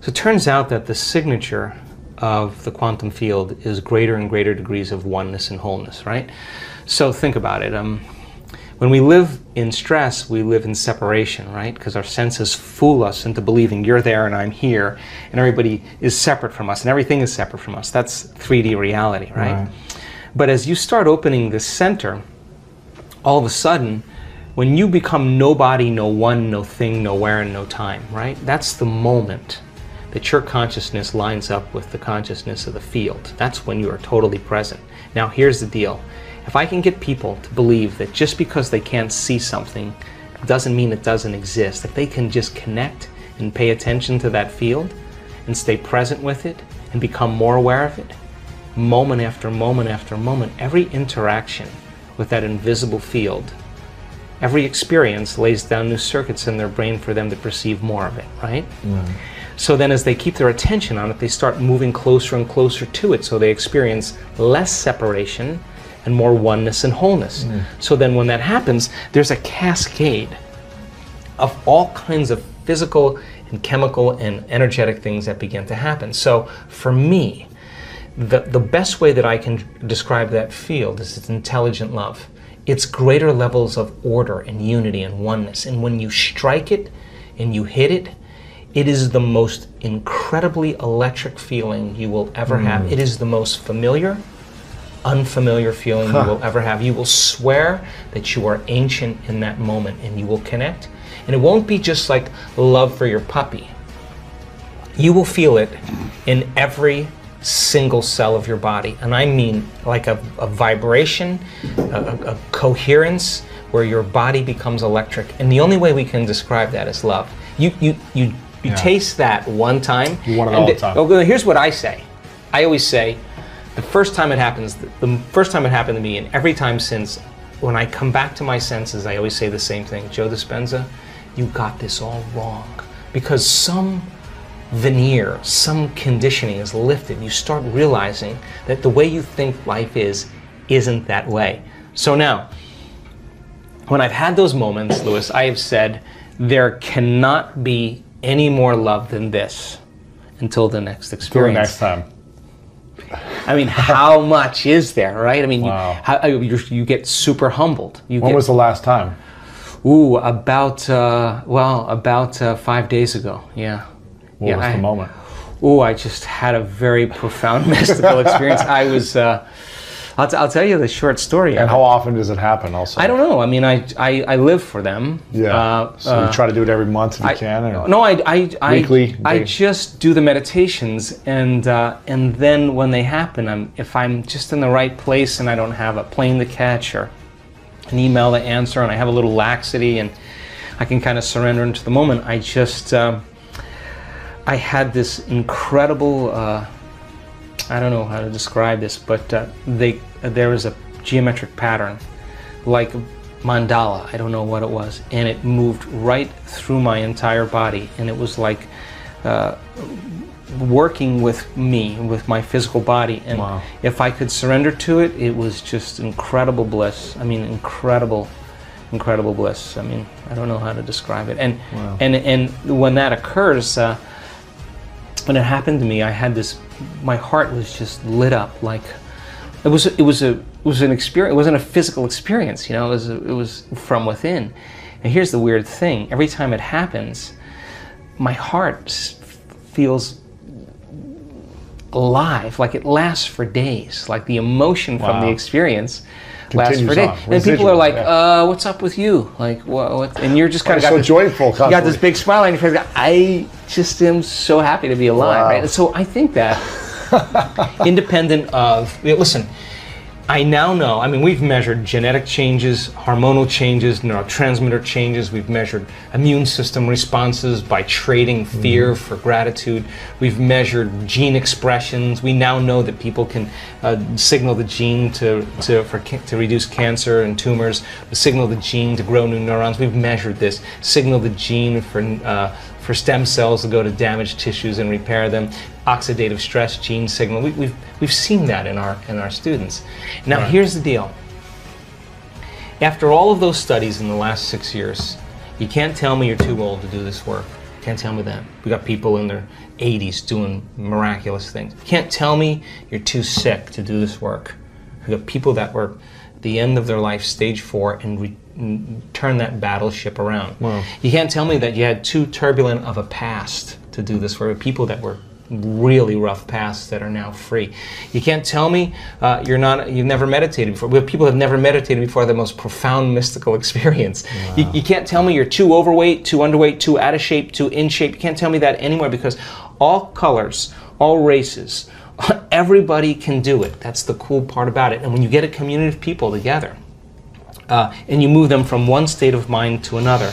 So it turns out that the signature of the quantum field is greater and greater degrees of oneness and wholeness, right? So think about it. When we live in stress, we live in separation, right? Because our senses fool us into believing you're there and I'm here, and everybody is separate from us, and everything is separate from us. That's 3D reality, right? But as you start opening this center, all of a sudden, when you become nobody, no one, no thing, nowhere, and no time, right? That's the moment that your consciousness lines up with the consciousness of the field. That's when you are totally present. Now, here's the deal. If I can get people to believe that just because they can't see something doesn't mean it doesn't exist, if they can just connect and pay attention to that field and stay present with it and become more aware of it, moment after moment after moment, every interaction with that invisible field, every experience lays down new circuits in their brain for them to perceive more of it, right? So then as they keep their attention on it, they start moving closer and closer to it, so they experience less separation and more oneness and wholeness. So then when that happens, there's a cascade of all kinds of physical and chemical and energetic things that begin to happen. So for me, the best way that I can describe that field is it's intelligent love. It's greater levels of order and unity and oneness. And when you strike it and you hit it, it is the most incredibly electric feeling you will ever have. It is the most familiar, unfamiliar feeling you will ever have. You will swear that you are ancient in that moment, and you will connect. And it won't be just like love for your puppy. You will feel it in every single cell of your body. And I mean like a vibration, a coherence where your body becomes electric. And the only way we can describe that is love. You taste that one time. You want it all the time. Oh, here's what I say. I always say, the first time it happens, the first time it happened to me, and every time since, when I come back to my senses, I always say the same thing. Joe Dispenza, you got this all wrong. Because some veneer, some conditioning is lifted. You start realizing that the way you think life isn't that way. So now, when I've had those moments, Louis, I have said, there cannot be any more love than this until the next experience. Until next time. I mean, how much is there, right? I mean, wow. you get super humbled. When was the last time? Ooh, about 5 days ago, yeah. What was the moment? Ooh, I just had a very profound mystical experience. I was, I'll tell you the short story. And how often does it happen also? I don't know. I mean, I live for them. Yeah. So you try to do it every month if you can? Or no, weekly? I just do the meditations, and then when they happen, if I'm just in the right place and I don't have a plane to catch or an email to answer and I have a little laxity and I can kind of surrender into the moment, I just, I had this incredible, I don't know how to describe this, but there was a geometric pattern, like mandala, I don't know what it was, and it moved right through my entire body, and it was like working with me, with my physical body, and wow. If I could surrender to it, it was just incredible bliss. I mean, incredible bliss. I mean, I don't know how to describe it. And wow. and when that occurs, when it happened to me, I had this, my heart was just lit up, like it was an experience. It wasn't a physical experience, you know. It was from within. And here's the weird thing: every time it happens, my heart feels alive, like it lasts for days. Like the emotion from the experience lasts for days. And people are like, "What's up with you? Like, what?" And you're just kind of so joyful. You got this big smile on your face. I just am so happy to be alive, right? And so I think that independent of, listen, I now know, I mean, we've measured genetic changes, hormonal changes, neurotransmitter changes. We've measured immune system responses by trading fear for gratitude. We've measured gene expressions. We now know that people can signal the gene to reduce cancer and tumors, signal the gene to grow new neurons. We've measured this. Signal the gene for stem cells to go to damaged tissues and repair them. Oxidative stress gene signal. We've seen that in our students. Now here's the deal. After all of those studies in the last 6 years, you can't tell me you're too old to do this work. Can't tell me that. We got people in their 80s doing miraculous things. Can't tell me you're too sick to do this work. We got people that were at the end of their life, stage 4, and turn that battleship around. Wow. You can't tell me that you had too turbulent of a past to do this work. People that were really rough pasts that are now free. You can't tell me you've never meditated before. We have people who have never meditated before, the most profound mystical experience. Wow. You can't tell me you're too overweight, too underweight, too out of shape, too in shape. You can't tell me that anymore, because all colors, all races, everybody can do it. That's the cool part about it. And when you get a community of people together and you move them from one state of mind to another,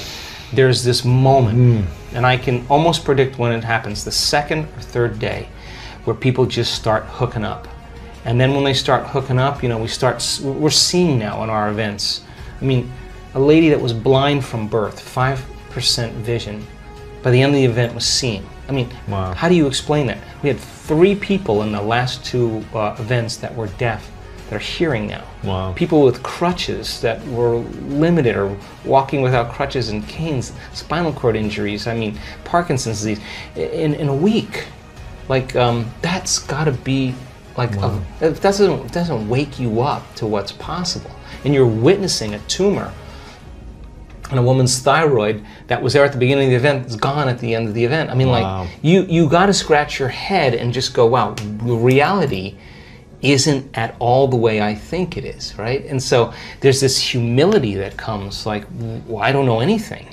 there's this moment, and I can almost predict when it happens, the second or third day, where people just start hooking up. And then when they start hooking up, you know, we're seeing now in our events. I mean, a lady that was blind from birth, 5% vision, by the end of the event was seeing. I mean, wow. How do you explain that? We had 3 people in the last 2 events that were deaf that are hearing now. Wow. People with crutches that were limited, or walking without crutches and canes, spinal cord injuries, I mean, Parkinson's disease, in a week. Like, that's gotta be, like, wow. It doesn't wake you up to what's possible. And you're witnessing a tumor on a woman's thyroid that was there at the beginning of the event, is gone at the end of the event. I mean, wow. like, you gotta scratch your head and just go, wow, the reality isn't at all the way I think it is, right? And so there's this humility that comes, like, well, I don't know anything,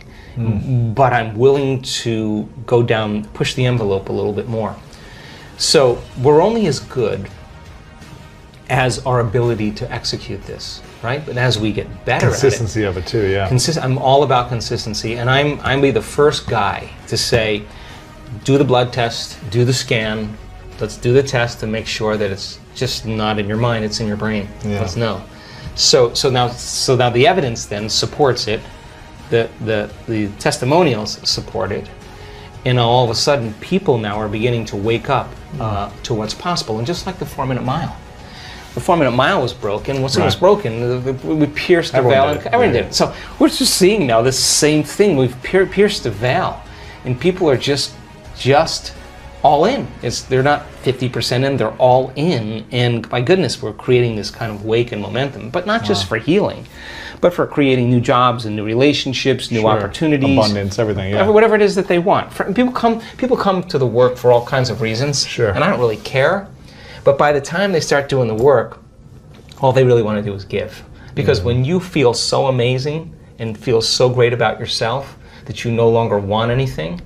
but I'm willing to go down, push the envelope a little bit more. So we're only as good as our ability to execute this, right? But as we get better at it. Consistency of it too, yeah. I'm all about consistency, and I'm be the first guy to say, do the blood test, do the scan, let's do the test to make sure that it's just not in your mind, it's in your brain. Yeah. Let's know. So now the evidence then supports it, the testimonials support it, and all of a sudden people now are beginning to wake up to what's possible. And just like the 4-minute mile. The 4-minute mile was broken. Once it was broken, we pierced the veil. Everyone did it. So we're just seeing now this same thing. We've pierced the veil, and people are just all in. They're not 50% in, they're all in. And my goodness, we're creating this kind of wake and momentum, but not just for healing, but for creating new jobs and new relationships, new opportunities. Abundance, everything, yeah. Whatever it is that they want. People come to the work for all kinds of reasons, and I don't really care. But by the time they start doing the work, all they really want to do is give. Because when you feel so amazing and feel so great about yourself that you no longer want anything,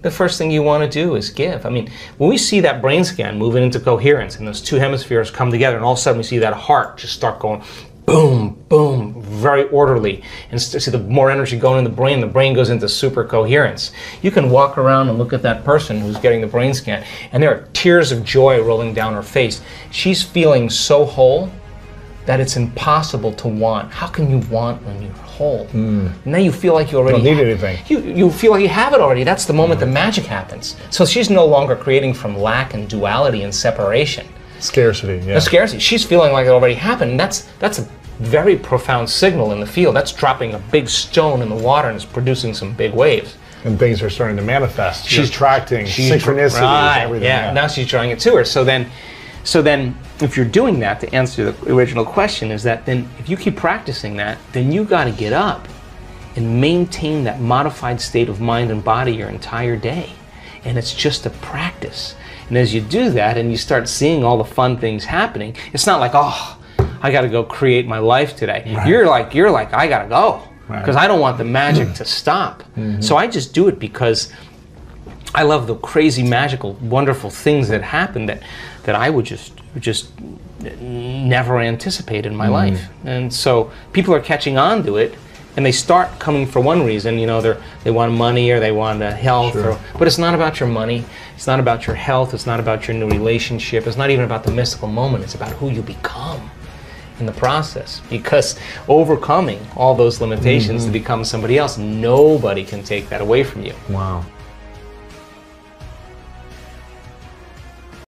the first thing you want to do is give. I mean, when we see that brain scan moving into coherence and those 2 hemispheres come together, and all of a sudden we see that heart just start going boom, boom, very orderly, and see the more energy going in the brain goes into super coherence. You can walk around and look at that person who's getting the brain scan, and there are tears of joy rolling down her face. She's feeling so whole that it's impossible to want. How can you want when you're whole? Now you feel like you already don't need anything. You feel like you have it already. That's the moment the magic happens. So she's no longer creating from lack and duality and separation. Scarcity, yeah. The scarcity. She's feeling like it already happened. And that's a very profound signal in the field. That's dropping a big stone in the water and it's producing some big waves. And things are starting to manifest. She's attracting synchronicities, everything. Yeah, now she's drawing it to her. So then, if you're doing that, to answer the original question, is that then if you keep practicing that, then you got to get up and maintain that modified state of mind and body your entire day. And it's just a practice. And as you do that and you start seeing all the fun things happening, it's not like, oh, I got to go create my life today. Right. You're like, I got to go because I don't want the magic to stop. So I just do it because I love the crazy, magical, wonderful things that happen that I would just never anticipate in my life. And so people are catching on to it, and they start coming for one reason. You know, they want money or they want health, but it's not about your money. It's not about your health. It's not about your new relationship. It's not even about the mystical moment. It's about who you become in the process. Because overcoming all those limitations to become somebody else, nobody can take that away from you. Wow.